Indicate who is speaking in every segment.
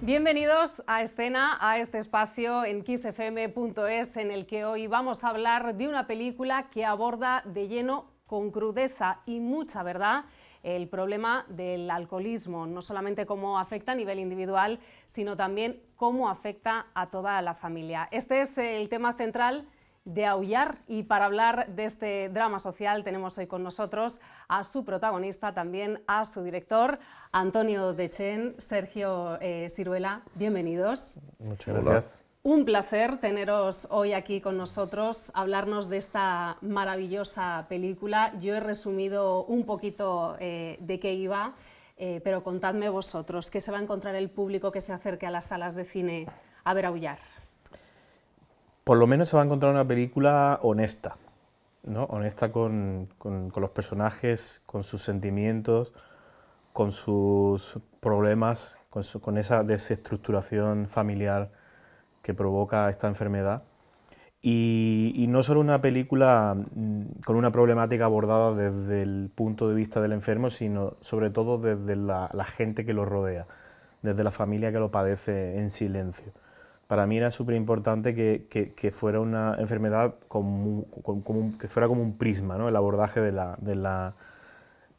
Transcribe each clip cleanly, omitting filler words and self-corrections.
Speaker 1: Bienvenidos a Escena, a este espacio en kissfm.es en el que hoy vamos a hablar de una película que aborda de lleno, con crudeza y mucha verdad, el problema del alcoholismo, no solamente cómo afecta a nivel individual, sino también cómo afecta a toda la familia. Este es el tema central de Aullar, y para hablar de este drama social tenemos hoy con nosotros a su protagonista, también a su director, Antonio Dechen, Sergio Siruela. Bienvenidos.
Speaker 2: Muchas gracias.
Speaker 1: Un placer teneros hoy aquí con nosotros, hablarnos de esta maravillosa película. Yo he resumido un poquito de qué iba, pero contadme vosotros, ¿qué se va a encontrar el público que se acerque a las salas de cine a ver Aullar?
Speaker 2: Por lo menos se va a encontrar una película honesta, ¿no? Honesta con los personajes, con sus sentimientos, con sus problemas, con esa desestructuración familiar que provoca esta enfermedad. Y no solo una película con una problemática abordada desde el punto de vista del enfermo, sino sobre todo desde la gente que lo rodea, desde la familia que lo padece en silencio. Para mí era súper importante que fuera una enfermedad que fuera como un prisma, ¿no? El abordaje de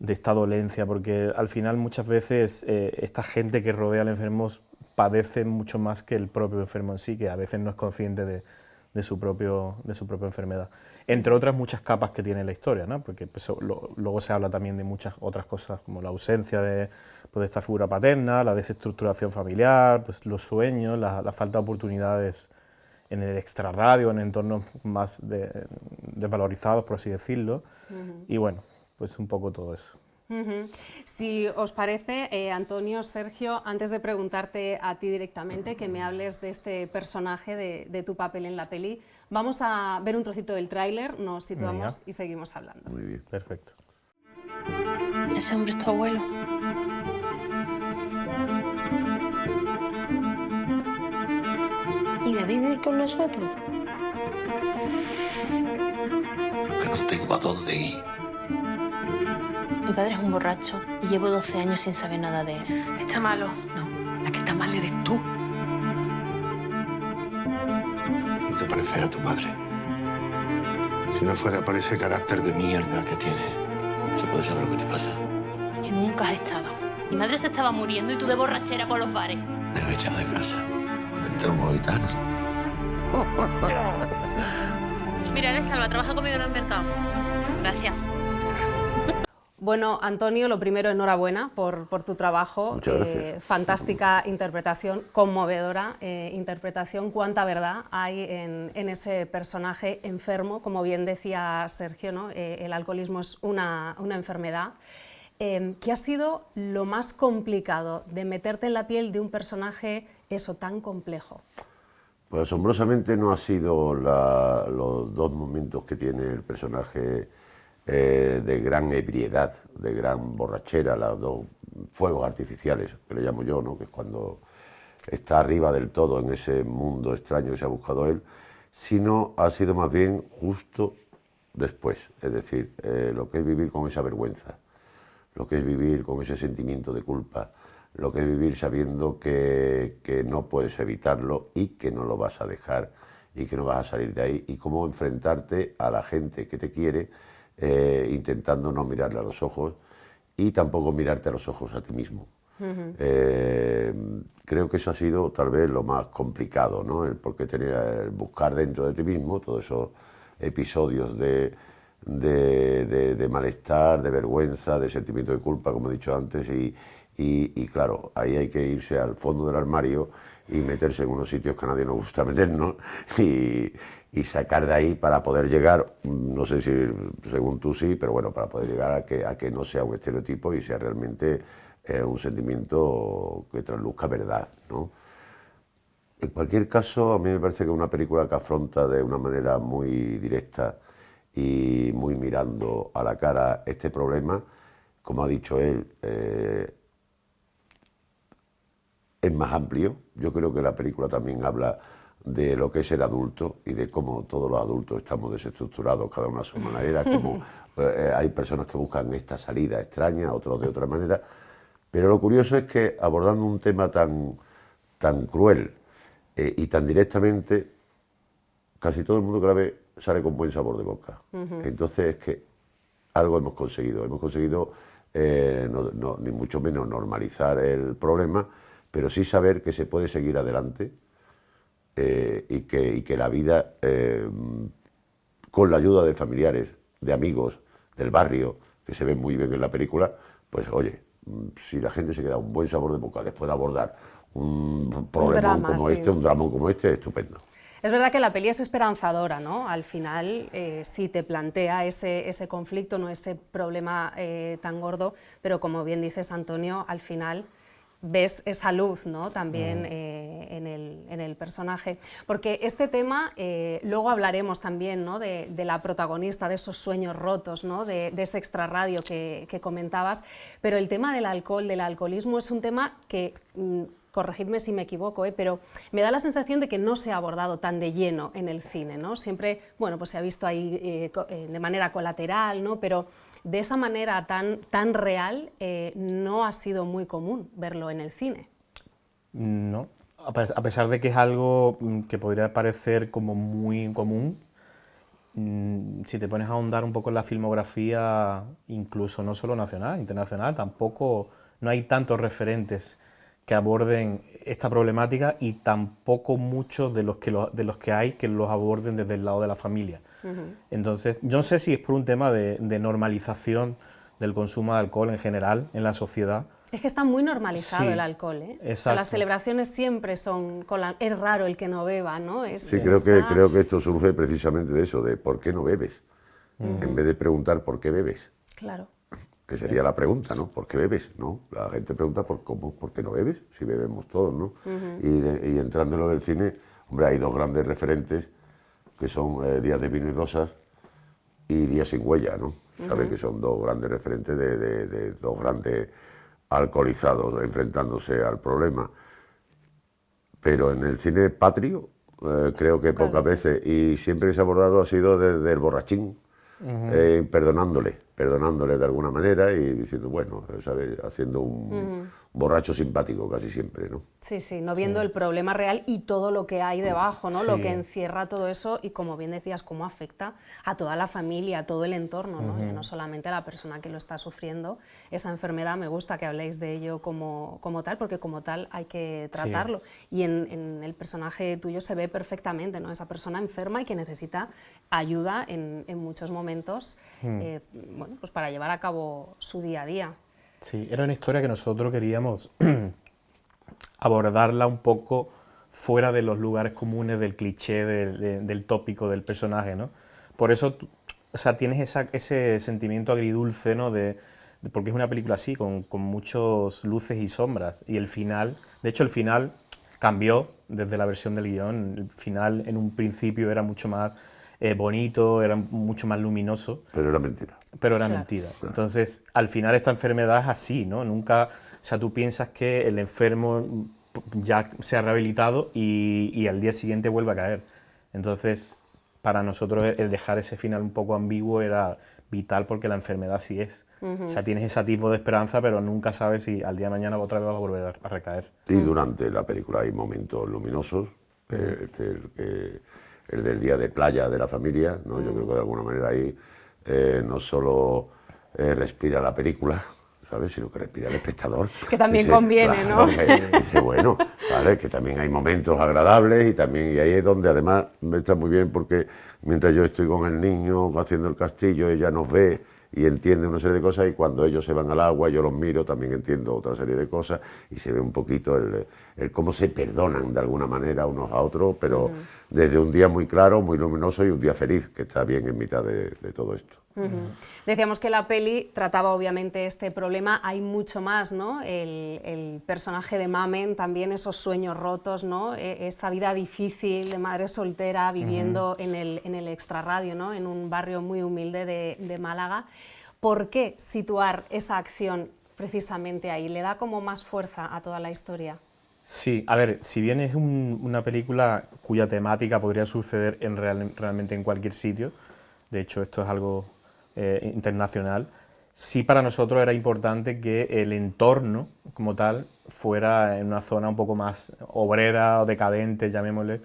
Speaker 2: esta dolencia, porque al final muchas veces esta gente que rodea al enfermo padece mucho más que el propio enfermo en sí, que a veces no es consciente de su propia enfermedad. Entre otras muchas capas que tiene la historia, ¿no? Porque pues, luego se habla también de muchas otras cosas, como la ausencia de esta figura paterna, la desestructuración familiar, pues, los sueños, la falta de oportunidades en el extrarradio, en entornos más desvalorizados, por así decirlo. Y bueno, pues un poco todo eso.
Speaker 1: Si os parece, Antonio, Sergio, antes de preguntarte a ti directamente, que me hables de este personaje, de tu papel en la peli, vamos a ver un trocito del tráiler, nos situamos y seguimos hablando.
Speaker 2: Muy bien, perfecto.
Speaker 3: Ese hombre es tu abuelo. ¿Y de vivir con nosotros?
Speaker 4: Porque no tengo a dónde ir.
Speaker 3: Mi padre es un borracho y llevo 12 años sin saber nada de él.
Speaker 5: Está malo.
Speaker 3: No, la que está mal eres tú.
Speaker 4: No te pareces a tu madre. Si no fuera por ese carácter de mierda que tiene, ¿se puede saber lo que te pasa?
Speaker 3: Que nunca has estado. Mi madre se estaba muriendo y tú de borrachera por los bares.
Speaker 4: Me lo he echado de casa. Entre un gitano.
Speaker 3: Mira, le Salva, trabaja conmigo en el mercado. Gracias.
Speaker 1: Bueno, Antonio, lo primero, enhorabuena por tu trabajo.
Speaker 6: Muchas gracias.
Speaker 1: Fantástica interpretación, conmovedora interpretación. Cuánta verdad hay en ese personaje enfermo, como bien decía Sergio, ¿no? El alcoholismo es una enfermedad. ¿Qué ha sido lo más complicado de meterte en la piel de un personaje eso tan complejo?
Speaker 6: Pues asombrosamente no ha sido los dos momentos que tiene el personaje de gran ebriedad, de gran borrachera, los dos fuegos artificiales, que le llamo yo, ¿no? Que es cuando está arriba del todo en ese mundo extraño que se ha buscado él, sino ha sido más bien justo después, es decir, lo que es vivir con esa vergüenza, lo que es vivir con ese sentimiento de culpa, lo que es vivir sabiendo que no puedes evitarlo y que no lo vas a dejar y que no vas a salir de ahí, y cómo enfrentarte a la gente que te quiere, intentando no mirarle a los ojos y tampoco mirarte a los ojos a ti mismo. Creo que eso ha sido tal vez lo más complicado, ¿no? Porque el buscar dentro de ti mismo todos esos episodios de malestar, de vergüenza, de sentimiento de culpa, como he dicho antes, y claro, ahí hay que irse al fondo del armario y meterse en unos sitios que a nadie nos gusta meternos y sacar de ahí para poder llegar, no sé si según tú sí, pero bueno, para poder llegar a que no sea un estereotipo y sea realmente un sentimiento que trasluzca verdad, ¿no? En cualquier caso, a mí me parece que es una película que afronta de una manera muy directa y muy mirando a la cara este problema. Como ha dicho él, es más amplio. Yo creo que la película también habla de lo que es el adulto y de cómo todos los adultos estamos desestructurados, cada uno a su manera, como hay personas que buscan esta salida extraña, otros de otra manera, pero lo curioso es que abordando un tema tan tan cruel y tan directamente, casi todo el mundo que la ve sale con buen sabor de boca. Entonces es que algo hemos conseguido ni mucho menos normalizar el problema, pero sí saber que se puede seguir adelante y que la vida, con la ayuda de familiares, de amigos, del barrio, que se ven muy bien en la película, pues oye, si la gente se queda un buen sabor de boca después de abordar un problemón como este, un dramón como este, es estupendo.
Speaker 1: Es verdad que la peli es esperanzadora, ¿no? Al final sí te plantea ese conflicto, no ese problema tan gordo, pero como bien dices, Antonio, al final ves esa luz, ¿no? También en el personaje. Porque este tema, luego hablaremos también, ¿no? de la protagonista, de esos sueños rotos, ¿no? de ese extrarradio que comentabas, pero el tema del alcohol, del alcoholismo, es un tema que... corregidme si me equivoco, pero me da la sensación de que no se ha abordado tan de lleno en el cine, ¿no? Siempre, bueno, pues se ha visto ahí de manera colateral, ¿no? Pero de esa manera tan real no ha sido muy común verlo en el cine.
Speaker 2: No, a pesar de que es algo que podría parecer como muy común, si te pones a ahondar un poco en la filmografía, incluso no solo nacional, internacional, tampoco, no hay tantos referentes que aborden esta problemática y tampoco muchos de los que hay que los aborden desde el lado de la familia. Entonces, yo no sé si es por un tema de normalización del consumo de alcohol en general en la sociedad.
Speaker 1: Es que está muy normalizado el alcohol, ¿eh?
Speaker 2: Exacto.
Speaker 1: O sea, las celebraciones siempre son... es raro el que no beba, ¿no?
Speaker 6: Creo que esto surge precisamente de eso, de ¿por qué no bebes? En vez de preguntar ¿por qué bebes?
Speaker 1: Claro.
Speaker 6: Que sería la pregunta, ¿no? ¿Por qué bebes? ¿No? La gente pregunta ¿por qué no bebes? Si bebemos todos, ¿no? Y entrando en lo del cine, hombre, hay dos grandes referentes, que son Días de vino y rosas y Días sin huella, ¿no? Sabes que son dos grandes referentes de dos grandes alcoholizados enfrentándose al problema. Pero en el cine patrio, creo que pocas veces, y siempre que se ha abordado ha sido desde el borrachín, perdonándole de alguna manera y diciendo, bueno, ¿sabes? Haciendo un borracho simpático casi siempre, ¿no?
Speaker 1: Sí, sí, no viendo el problema real y todo lo que hay debajo, ¿no?
Speaker 2: Sí.
Speaker 1: Lo que encierra todo eso y, como bien decías, cómo afecta a toda la familia, a todo el entorno, ¿no? No solamente a la persona que lo está sufriendo. Esa enfermedad, me gusta que habléis de ello como tal, porque como tal hay que tratarlo. Sí. Y en el personaje tuyo se ve perfectamente, ¿no? Esa persona enferma y que necesita ayuda en muchos momentos, bueno, pues para llevar a cabo su día a día.
Speaker 2: Sí, era una historia que nosotros queríamos abordarla un poco fuera de los lugares comunes del cliché, del tópico del personaje, ¿no? Por eso, o sea, tienes ese sentimiento agridulce, ¿no? Porque es una película así, con muchos luces y sombras. Y el final, de hecho el final cambió desde la versión del guión. El final en un principio era mucho más bonito, era mucho más luminoso.
Speaker 6: Pero era mentira.
Speaker 2: Pero era mentira. Entonces, al final esta enfermedad es así, ¿no? Nunca, o sea, tú piensas que el enfermo ya se ha rehabilitado y al día siguiente vuelve a caer. Entonces, para nosotros el dejar ese final un poco ambiguo era vital porque la enfermedad así es. O sea, tienes ese atisbo de esperanza, pero nunca sabes si al día de mañana otra vez vas a volver a recaer.
Speaker 6: Y durante la película hay momentos luminosos, el del día de playa de la familia, ¿no? Yo creo que de alguna manera ahí no solo respira la película, ¿sabes? Sino que respira el espectador.
Speaker 1: Que también conviene,
Speaker 6: claro,
Speaker 1: ¿no?
Speaker 6: Dice, bueno, ¿vale? Que también hay momentos agradables y ahí es donde además me está muy bien porque mientras yo estoy con el niño haciendo el castillo, ella nos ve y entiende una serie de cosas y cuando ellos se van al agua yo los miro, también entiendo otra serie de cosas y se ve un poquito el cómo se perdonan de alguna manera unos a otros, pero desde un día muy claro, muy luminoso y un día feliz, que está bien en mitad de todo esto.
Speaker 1: Decíamos que la peli trataba obviamente este problema, hay mucho más, ¿no? El personaje de Mamen, también esos sueños rotos, ¿no? Esa vida difícil de madre soltera viviendo en el extrarradio, ¿no? En un barrio muy humilde de Málaga. ¿Por qué situar esa acción precisamente ahí? ¿Le da como más fuerza a toda la historia?
Speaker 2: Sí, a ver, si bien es una película cuya temática podría suceder realmente en cualquier sitio, de hecho esto es algo internacional, sí para nosotros era importante que el entorno como tal fuera en una zona un poco más obrera o decadente, llamémosle,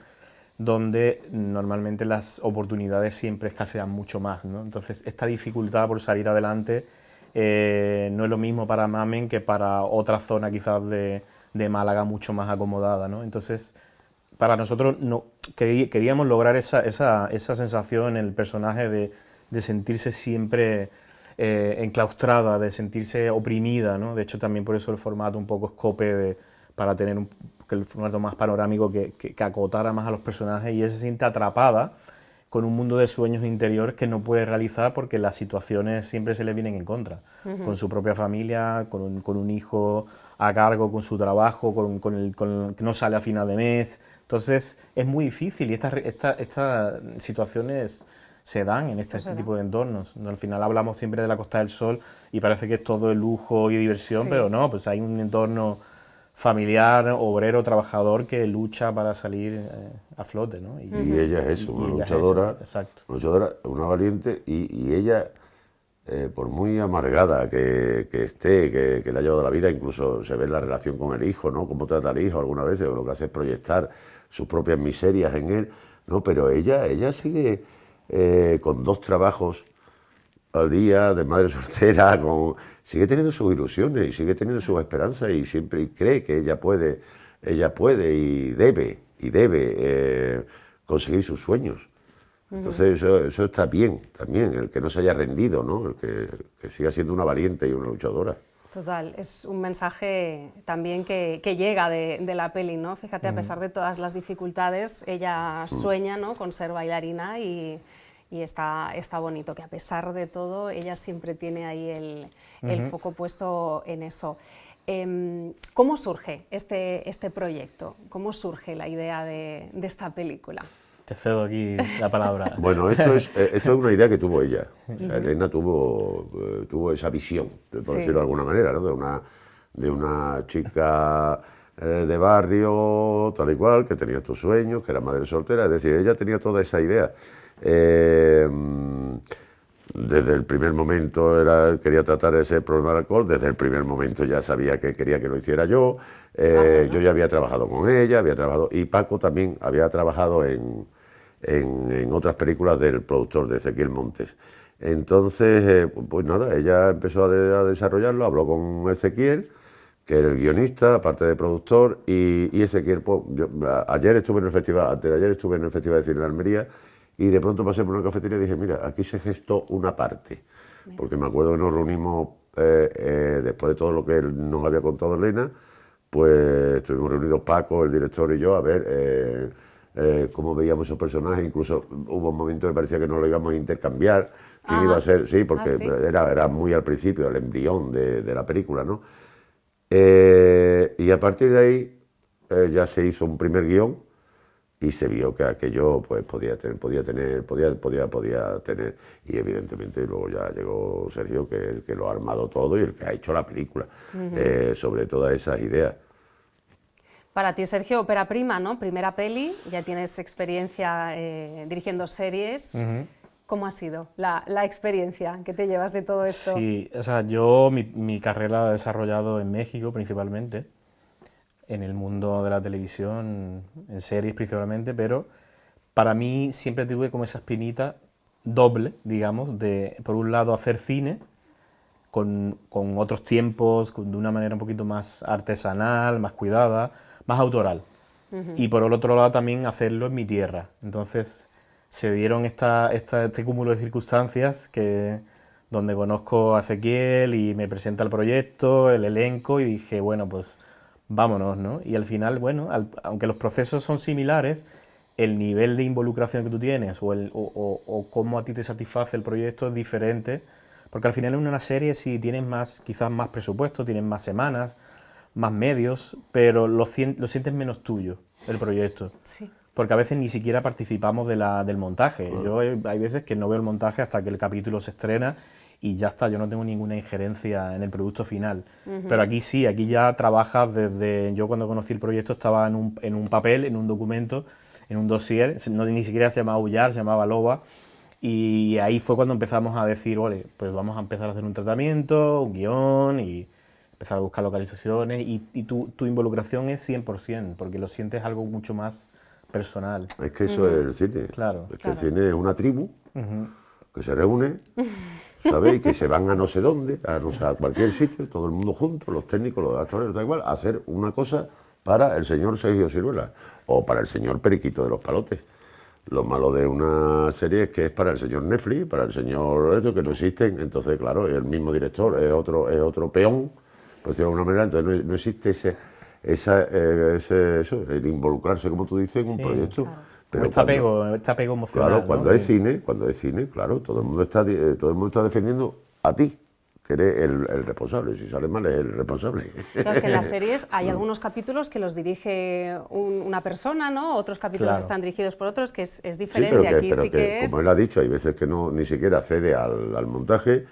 Speaker 2: donde normalmente las oportunidades siempre escasean mucho más, ¿no? Entonces, esta dificultad por salir adelante no es lo mismo para Mamen que para otra zona quizás de Málaga mucho más acomodada, ¿no? Entonces, para nosotros queríamos lograr esa sensación en el personaje de sentirse siempre enclaustrada, de sentirse oprimida, ¿no? De hecho, también por eso el formato un poco escope para tener el formato más panorámico que acotara más a los personajes, y ella se siente atrapada con un mundo de sueños interiores que no puede realizar porque las situaciones siempre se le vienen en contra, con su propia familia, con un hijo a cargo, con su trabajo, con el que no sale a final de mes. Entonces es muy difícil, y estas situaciones se dan en este tipo de entornos, ¿no? Al final hablamos siempre de la Costa del Sol y parece que es todo el lujo y diversión, pero no, pues hay un entorno familiar, obrero, trabajador que lucha para salir a flote, ¿no?
Speaker 6: Y ella es eso, una luchadora, una valiente, y ella, por muy amargada que esté, que le ha llevado la vida, incluso se ve en la relación con el hijo, ¿no? Cómo trata al hijo algunas veces, lo que hace es proyectar sus propias miserias en él, ¿no? Pero ella sigue con 2 trabajos al día, de madre soltera, sigue teniendo sus ilusiones y sigue teniendo sus esperanzas, y siempre cree que ella puede y debe conseguir sus sueños. Entonces eso está bien también, el que no se haya rendido, ¿no? El que siga siendo una valiente y una luchadora.
Speaker 1: Total, es un mensaje también que llega de la peli, ¿no? Fíjate, a pesar de todas las dificultades, ella sueña, ¿no?, con ser bailarina, y está bonito que a pesar de todo ella siempre tiene ahí el foco puesto en eso. ¿Cómo surge este proyecto? ¿Cómo surge la idea de esta película?
Speaker 2: Te cedo aquí la palabra.
Speaker 6: Bueno, esto es una idea que tuvo ella. O sea, Elena tuvo esa visión, por decirlo de alguna manera, ¿no? De una chica de barrio, tal y cual, que tenía estos sueños, que era madre soltera. Es decir, ella tenía toda esa idea. Desde el primer momento quería tratar ese problema del alcohol. Desde el primer momento ya sabía que quería que lo hiciera yo. Yo ya había trabajado con ella, y Paco también había trabajado en otras películas del productor, de Ezequiel Montes. Entonces, pues nada, ella empezó a desarrollarlo, habló con Ezequiel, que era el guionista, aparte de productor, y Ezequiel, pues, antes de ayer estuve en el Festival de Cine de Almería, y de pronto pasé por una cafetería y dije, mira, aquí se gestó una parte, porque me acuerdo que nos reunimos después de todo lo que nos había contado Elena, pues estuvimos reunidos Paco, el director, y yo, a ver cómo veíamos esos personajes. Incluso hubo un momento que parecía que no lo íbamos a intercambiar, quién iba a ser, sí, porque era muy al principio, el embrión de la película, ¿no? Y a partir de ahí ya se hizo un primer guión, y se vio que aquello pues podía tener, y evidentemente luego ya llegó Sergio, que es el que lo ha armado todo y el que ha hecho la película, sobre todas esas ideas.
Speaker 1: Para ti, Sergio, ópera prima, ¿no? Primera peli, ya tienes experiencia dirigiendo series. ¿Cómo ha sido la experiencia que te llevas de todo esto?
Speaker 2: Sí, o sea, yo mi carrera la he desarrollado en México principalmente, en el mundo de la televisión, en series principalmente, pero para mí siempre tuve como esa espinita doble, digamos, de por un lado hacer cine con otros tiempos, de una manera un poquito más artesanal, más cuidada, más autoral. Y por el otro lado también hacerlo en mi tierra. Entonces se dieron este cúmulo de circunstancias donde conozco a Ezequiel y me presenta el proyecto, el elenco, y dije, bueno, pues vámonos, ¿no? Y al final, bueno, aunque los procesos son similares, el nivel de involucración que tú tienes o cómo a ti te satisface el proyecto es diferente, porque al final en una serie sí tienes quizás más presupuesto, tienes más semanas, más medios, pero lo sientes menos tuyo, el proyecto.
Speaker 1: Sí.
Speaker 2: Porque a veces ni siquiera participamos del montaje. Yo hay veces que no veo el montaje hasta que el capítulo se estrena y ya está, yo no tengo ninguna injerencia en el producto final. Pero aquí sí, aquí ya trabajas desde... Yo cuando conocí el proyecto estaba en un papel, en un documento, en un dossier, ni siquiera se llamaba Ullar, se llamaba Loba, y ahí fue cuando empezamos a decir, vale, pues vamos a empezar a hacer un tratamiento, un guión, y empezar a buscar localizaciones y tu involucración es 100%, porque lo sientes algo mucho más personal.
Speaker 6: Es que eso es el cine.
Speaker 2: Claro.
Speaker 6: Es que el cine es una tribu que se reúne, ¿sabes? Y que se van a no sé dónde, a cualquier sitio, todo el mundo junto, los técnicos, los actores, da igual, a hacer una cosa para el señor Sergio Siruela o para el señor Periquito de los Palotes. Lo malo de una serie es que es para el señor Netflix, para el señor eso, que no existen. Entonces, claro, el mismo director es otro peón, por decirlo de alguna manera. Entonces no existe eso, el involucrarse, como tú dices, en un proyecto.
Speaker 1: Claro.
Speaker 6: Pero
Speaker 2: Este apego emocional.
Speaker 6: claro,
Speaker 2: ¿no?
Speaker 6: cuando es cine, claro, todo el mundo está defendiendo a ti, que eres el responsable. Si sale mal, es el responsable.
Speaker 1: Claro, es que en las series hay algunos capítulos que los dirige una persona, ¿no? Otros capítulos
Speaker 2: Claro.
Speaker 1: están dirigidos por otros, que es
Speaker 6: Sí,
Speaker 1: diferente. Aquí sí que es...
Speaker 6: como él ha dicho, hay veces que ni siquiera accede al montaje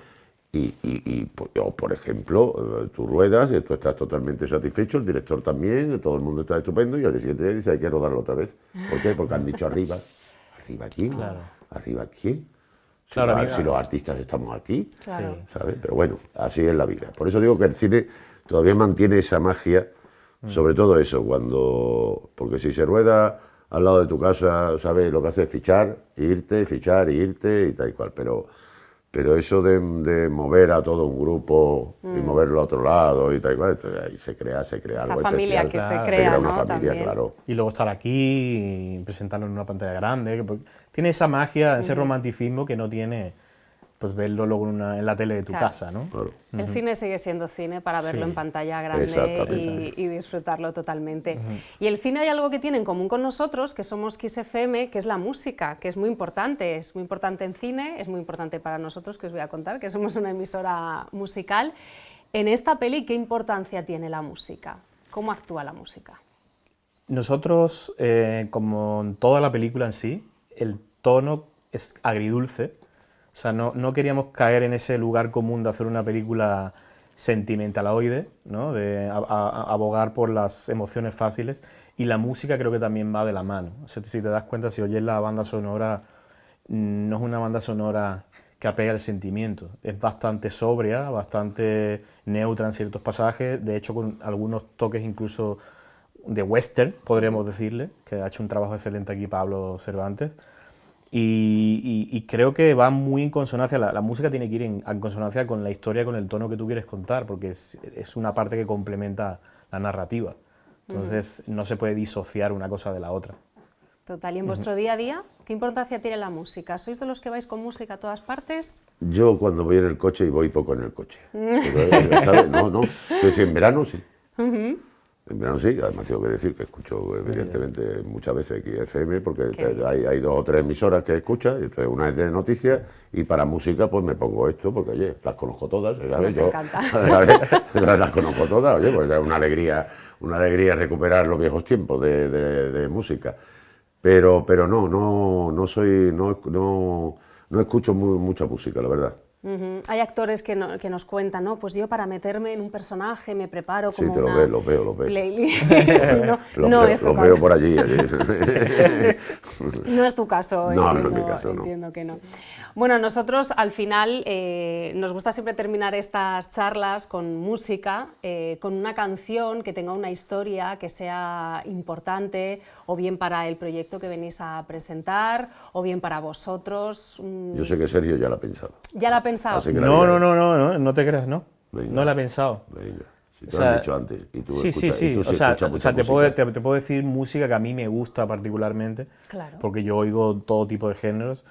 Speaker 6: o, por ejemplo, tú ruedas y tú estás totalmente satisfecho, el director también, todo el mundo está estupendo y al día siguiente día dice hay que rodarlo otra vez. ¿Por qué? Porque han dicho arriba. ¿Arriba quién?
Speaker 2: Claro.
Speaker 6: ¿Arriba quién?
Speaker 2: Claro,
Speaker 6: Si los artistas estamos aquí,
Speaker 1: Claro.
Speaker 6: ¿sabes? Pero bueno, así es la vida. Por eso digo que el cine todavía mantiene esa magia, sobre todo eso, porque si se rueda al lado de tu casa, ¿sabes? Lo que hace es fichar, irte y tal y cual. Pero eso de mover a todo un grupo y moverlo a otro lado y tal y cual, entonces ahí se crea
Speaker 1: Esa
Speaker 6: algo
Speaker 1: familia
Speaker 6: especial.
Speaker 1: que se
Speaker 2: Claro.
Speaker 1: crea,
Speaker 6: una
Speaker 1: ¿no?
Speaker 6: familia,
Speaker 1: También.
Speaker 6: claro.
Speaker 2: Y luego estar aquí y presentarlo en una pantalla grande. Tiene esa magia, ese romanticismo que no tiene pues verlo luego en la tele de tu
Speaker 1: Claro.
Speaker 2: casa, ¿no?
Speaker 6: Claro.
Speaker 1: El cine sigue siendo cine para verlo
Speaker 2: Sí.
Speaker 1: en pantalla grande
Speaker 6: Exactamente.
Speaker 1: y disfrutarlo totalmente. Y el cine hay algo que tiene en común con nosotros, que somos Kiss FM, que es la música, que es muy importante en cine, es muy importante para nosotros, que os voy a contar, que somos una emisora musical. En esta peli, ¿qué importancia tiene la música? ¿Cómo actúa la música?
Speaker 2: Nosotros, como en toda la película en sí, el tono es agridulce. O sea, no queríamos caer en ese lugar común de hacer una película sentimentaloide, ¿no? De abogar por las emociones fáciles. Y la música creo que también va de la mano. O sea, si te das cuenta, si oyes la banda sonora, no es una banda sonora que apega al sentimiento. Es bastante sobria, bastante neutra en ciertos pasajes, de hecho con algunos toques incluso de western, podríamos decirle, que ha hecho un trabajo excelente aquí Pablo Cervantes. Y creo que va muy en consonancia, la música tiene que ir en consonancia con la historia, con el tono que tú quieres contar, porque es una parte que complementa la narrativa. Entonces no se puede disociar una cosa de la otra.
Speaker 1: Total, y en vuestro día a día, ¿qué importancia tiene la música? ¿Sois de los que vais con música a todas partes?
Speaker 6: Yo cuando voy en el coche, y voy poco en el coche. ¿Sabes? No. Entonces, en verano sí. En verano sí, además tengo que decir que escucho evidentemente muchas veces aquí FM, porque hay 2 o 3 emisoras que escuchas, y entonces una es de noticias, y para música pues me pongo esto, porque oye, las conozco todas, ¿sabes?
Speaker 1: Nos encanta.
Speaker 6: Las conozco todas, oye, pues es una alegría recuperar los viejos tiempos de música. Pero no escucho mucha música, la verdad.
Speaker 1: Hay actores que nos cuentan, ¿no? Pues yo para meterme en un personaje me preparo
Speaker 6: Sí,
Speaker 1: como
Speaker 6: te
Speaker 1: una
Speaker 6: los veo.
Speaker 1: playlist. Sí, no,
Speaker 6: Los
Speaker 1: es tu
Speaker 6: veo
Speaker 1: caso.
Speaker 6: por allí.
Speaker 1: No es tu caso,
Speaker 6: No, no es mi caso, no.
Speaker 1: entiendo que no. Bueno, nosotros al final nos gusta siempre terminar estas charlas con música, con una canción que tenga una historia que sea importante, o bien para el proyecto que venís a presentar, o bien para vosotros.
Speaker 6: Yo sé que Sergio ya lo ha pensado.
Speaker 1: ¿Ya la ha pensado?
Speaker 6: Así que
Speaker 2: No te creas, no.
Speaker 6: Venga.
Speaker 2: No la he pensado.
Speaker 6: Venga, si
Speaker 2: O
Speaker 6: te
Speaker 2: sea,
Speaker 6: lo has dicho antes. Y tú
Speaker 2: Sí.
Speaker 6: escuchas
Speaker 2: O sea, te
Speaker 6: música.
Speaker 2: puedo decir música que a mí me gusta particularmente,
Speaker 1: Claro.
Speaker 2: porque yo oigo todo tipo de géneros.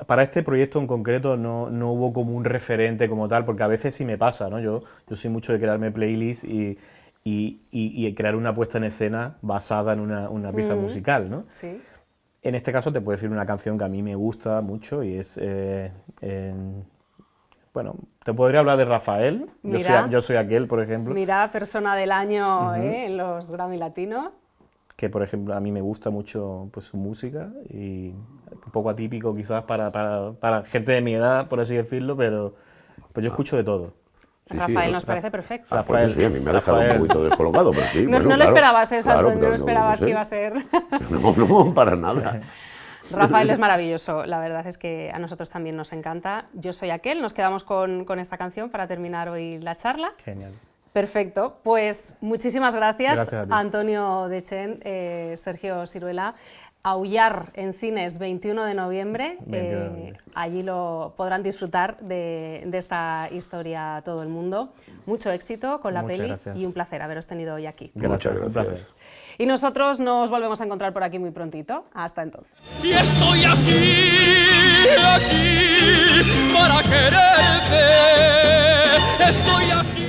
Speaker 2: Para este proyecto en concreto no hubo como un referente como tal, porque a veces sí me pasa, ¿no? Yo soy mucho de crearme playlists y crear una puesta en escena basada en una pieza musical, ¿no?
Speaker 1: Sí.
Speaker 2: En este caso te puedo decir una canción que a mí me gusta mucho y es... bueno, te podría hablar de Rafael,
Speaker 1: Mira.
Speaker 2: yo soy aquel, por ejemplo,
Speaker 1: Mira, persona del año en los Grammy Latino.
Speaker 2: que por ejemplo a mí me gusta mucho pues, su música y un poco atípico quizás para gente de mi edad, por así decirlo, pero pues yo escucho de todo.
Speaker 1: Rafael,
Speaker 6: sí,
Speaker 1: nos parece perfecto.
Speaker 2: Rafael.
Speaker 6: Pues sí, a mí me ha dejado un poquito descolocado, pero sí.
Speaker 1: No,
Speaker 6: bueno,
Speaker 1: no lo
Speaker 6: claro,
Speaker 1: esperabas eso,
Speaker 6: claro,
Speaker 1: Antonio, no esperabas
Speaker 6: sé.
Speaker 1: que iba a ser.
Speaker 6: No, para nada.
Speaker 1: Rafael es maravilloso, la verdad es que a nosotros también nos encanta. Yo soy aquel, nos quedamos con esta canción para terminar hoy la charla.
Speaker 2: Genial.
Speaker 1: Perfecto, pues muchísimas gracias,
Speaker 2: Gracias a ti.
Speaker 1: Antonio Dechen, Sergio Siruela. Aullar en cines 21 de noviembre.
Speaker 2: 21 de noviembre.
Speaker 1: Allí lo podrán disfrutar de esta historia todo el mundo. Mucho éxito con la
Speaker 2: Muchas
Speaker 1: peli
Speaker 2: gracias.
Speaker 1: y un placer haberos tenido hoy aquí.
Speaker 2: Gracias,
Speaker 6: Muchas
Speaker 2: un
Speaker 6: gracias.
Speaker 2: placer.
Speaker 1: Y nosotros nos volvemos a encontrar por aquí muy prontito. Hasta entonces.
Speaker 5: Y estoy aquí para quererte. Estoy aquí.